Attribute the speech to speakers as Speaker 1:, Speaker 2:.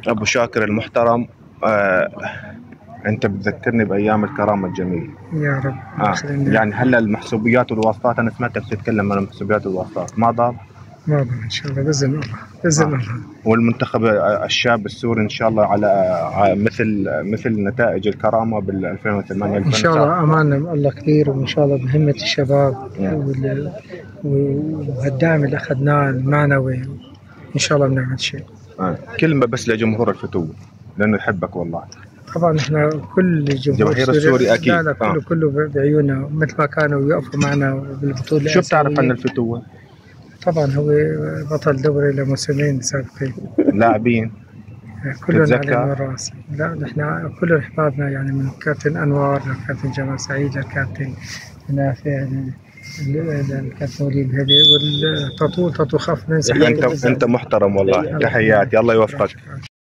Speaker 1: أبو شاكر المحترم. آه أنت بتذكرني بأيام الكرامة الجميلة.
Speaker 2: يا رب.
Speaker 1: يعني هلا المحسوبيات والواسطات، أنا سمعتك تتكلم عن المحسوبيات والواسطات، ما ضل؟
Speaker 2: ما ضل إن شاء الله بإذن الله، بإذن الله.
Speaker 1: والمنتخب الشاب السوري إن شاء الله على مثل نتائج الكرامة بال 2008
Speaker 2: إن شاء الله أمانة الله كبير، وإن شاء الله بهمة الشباب والدعم اللي أخذناه المعنوي إن شاء الله بنعمل شيء.
Speaker 1: كلمة بس لجمهور الفتوة لأنه يحبك والله.
Speaker 2: طبعا احنا كل
Speaker 1: جماهير السوري اكيد.
Speaker 2: لا كله بعيوننا مثل ما كانوا يقفوا معنا بالبطوله.
Speaker 1: شو بتعرف عن الفتوة؟
Speaker 2: طبعا هو بطل دوري لموسمين سابقين.
Speaker 1: لاعبين
Speaker 2: كلهم على الراس. لا نحن كلهم احبابنا، يعني من كابتن انور لكابتن جمال سعيد لكابتن نافع للكابتن وليد هدي والتطو خف من
Speaker 1: انت محترم والله. تحياتي، الله يوفقك.